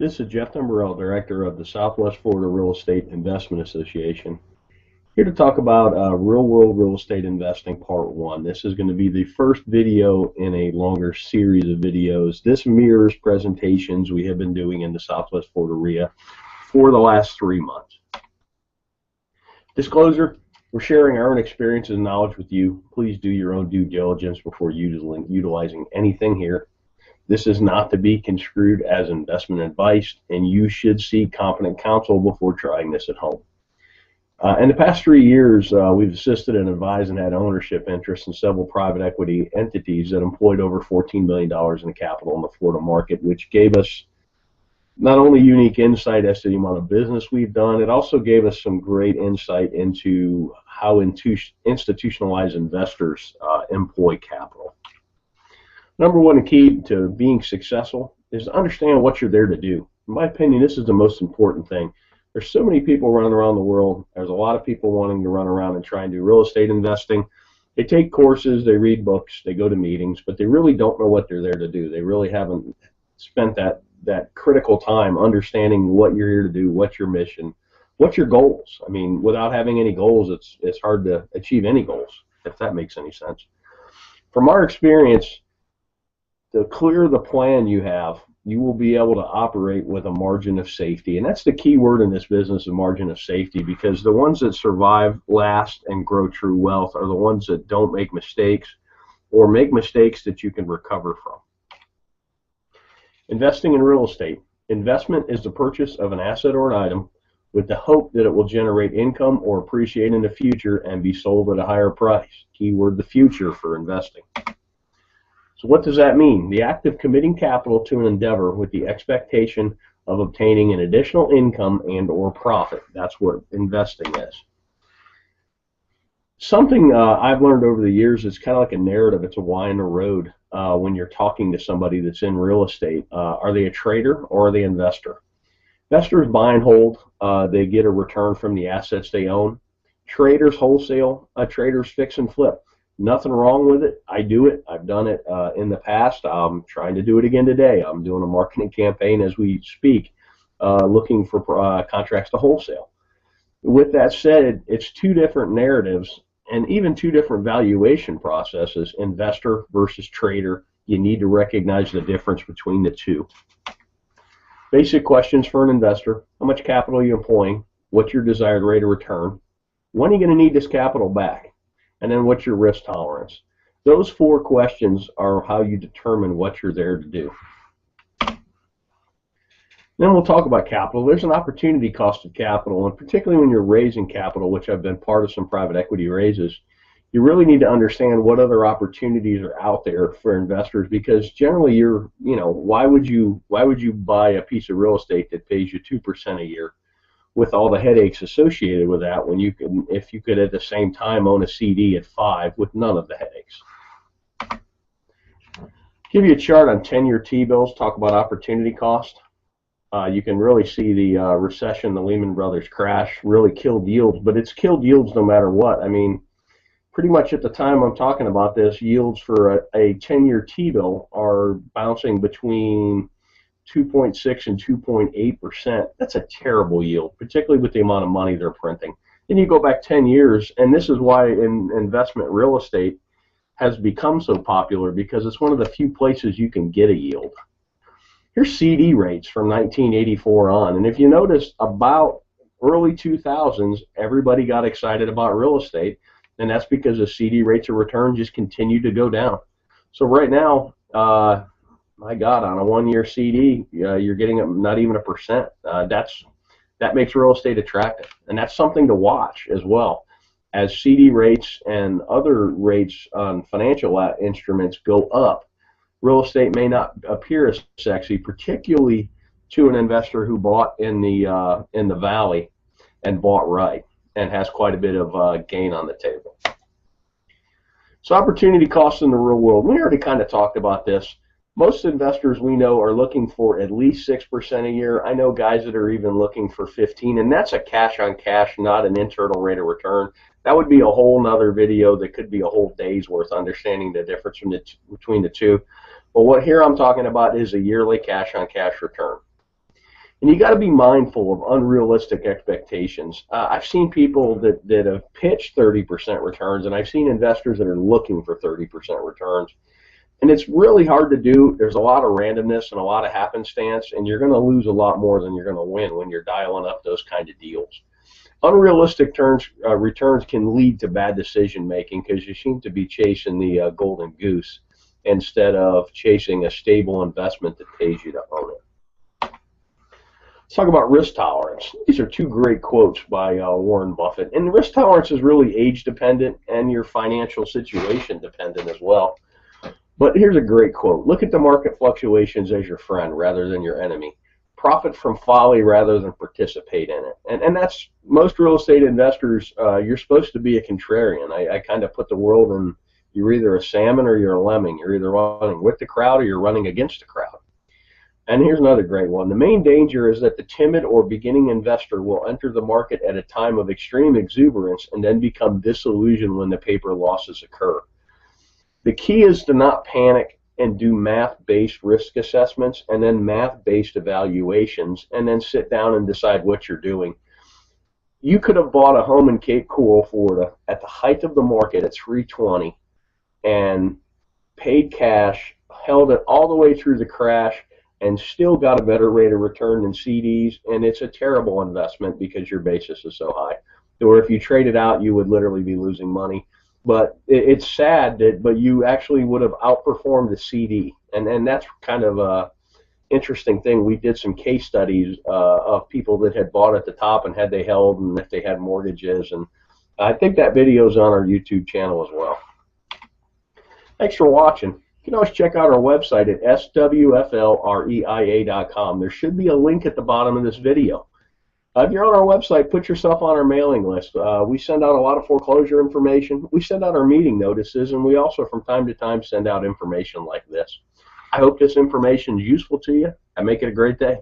This is Jeff Timberell, Director of the Southwest Florida Real Estate Investment Association. Here to talk about real-world real estate investing part one. This is going to be the first video in a longer series of videos. This mirrors presentations we have been doing in the Southwest Florida REIA for the last 3 months. Disclosure, we're sharing our own experiences and knowledge with you. Please do your own due diligence before utilizing anything here. This is not to be construed as investment advice, and you should seek competent counsel before trying this at home. In the past 3 years, we've assisted and advised and had ownership interests in several private equity entities that employed over $14 million in capital in the Florida market, which gave us not only unique insight as to the amount of business we've done, it also gave us some great insight into how institutionalized investors employ capital. Number one key to being successful is to understand what you're there to do. In my opinion, this is the most important thing. There's so many people running around the world. There's a lot of people wanting to run around and try and do real estate investing. They take courses, they read books, they go to meetings, but they really don't know what they're there to do. They really haven't spent that critical time understanding what you're here to do, what's your mission, what's your goals. I mean, without having any goals, it's hard to achieve any goals, if that makes any sense. From our experience, the clearer the plan you have, you will be able to operate with a margin of safety. And that's the key word in this business, a margin of safety, because the ones that survive, last, and grow true wealth are the ones that don't make mistakes or make mistakes that you can recover from. Investing in real estate. Investment is the purchase of an asset or an item with the hope that it will generate income or appreciate in the future and be sold at a higher price. Keyword, the future for investing. So what does that mean? The act of committing capital to an endeavor with the expectation of obtaining an additional income and or profit. That's what investing is. Something I've learned over the years is kind of like a narrative. It's a why in the road when you're talking to somebody that's in real estate. Are they a trader or are they an investor? Investors buy and hold. They get a return from the assets they own. Traders wholesale. Traders fix and flip. Nothing wrong with it. I do it. I've done it in the past. I'm trying to do it again today. I'm doing a marketing campaign as we speak, looking for contracts to wholesale. With that said, it's two different narratives and even two different valuation processes, investor versus trader. You need to recognize the difference between the two. Basic questions for an investor. How much capital are you employing? What's your desired rate of return? When are you going to need this capital back? And then what's your risk tolerance? Those four questions are how you determine what you're there to do. Then we'll talk about capital. There's an opportunity cost of capital, and particularly when you're raising capital, which I've been part of some private equity raises, you really need to understand what other opportunities are out there for investors, because generally why would you buy a piece of real estate that pays you 2% a year with all the headaches associated with that, when you can, if you could at the same time own a CD at 5 with none of the headaches. Give you a chart on 10-year T-bills, talk about opportunity cost. You can really see the recession, the Lehman Brothers crash really killed yields, but it's killed yields no matter what. I mean, pretty much at the time I'm talking about this, yields for a 10-year T-bill are bouncing between 2.6 and 2.8%. That's a terrible yield, particularly with the amount of money they're printing. Then you go back 10 years, and this is why investment real estate has become so popular, because it's one of the few places you can get a yield. Here's CD rates from 1984 on, and if you notice, about early 2000s, everybody got excited about real estate, and that's because the CD rates of return just continued to go down. So right now, my God, on a 1-year CD, you're getting not even 1%. That makes real estate attractive, and that's something to watch as well. As CD rates and other rates on financial instruments go up, real estate may not appear as sexy, particularly to an investor who bought in the valley and bought right and has quite a bit of gain on the table. So opportunity costs in the real world. We already kind of talked about this. Most investors we know are looking for at least 6% a year. I know guys that are even looking for 15, and that's a cash on cash, not an internal rate of return. That would be a whole nother video that could be a whole day's worth, understanding the difference between the two. But what here I'm talking about is a yearly cash on cash return. And you got to be mindful of unrealistic expectations. I've seen people that have pitched 30% returns, and I've seen investors that are looking for 30% returns. And it's really hard to do. There's a lot of randomness and a lot of happenstance, and you're going to lose a lot more than you're going to win when you're dialing up those kind of deals. Unrealistic returns can lead to bad decision making because you seem to be chasing the golden goose instead of chasing a stable investment that pays you to own it. Let's talk about risk tolerance. These are two great quotes by Warren Buffett. And risk tolerance is really age dependent and your financial situation dependent as well. But here's a great quote. Look at the market fluctuations as your friend rather than your enemy. Profit from folly rather than participate in it. And that's most real estate investors. You're supposed to be a contrarian. I kind of put the world in, you're either a salmon or you're a lemming. You're either running with the crowd or you're running against the crowd. And here's another great one. The main danger is that the timid or beginning investor will enter the market at a time of extreme exuberance and then become disillusioned when the paper losses occur. The key is to not panic and do math-based risk assessments and then math-based evaluations and then sit down and decide what you're doing. You could have bought a home in Cape Coral, Florida at the height of the market at $320 and paid cash, held it all the way through the crash, and still got a better rate of return than CDs, and it's a terrible investment because your basis is so high. Or if you trade it out, you would literally be losing money. But it's sad but you actually would have outperformed the CD, and that's kind of a interesting thing. We did some case studies of people that had bought at the top and had they held and if they had mortgages, and I think that video is on our YouTube channel as well. Thanks for watching. You can always check out our website at swflreia.com. There should be a link at the bottom of this video. If you're on our website, put yourself on our mailing list. We send out a lot of foreclosure information. We send out our meeting notices, and we also from time to time send out information like this. I hope this information is useful to you, and make it a great day.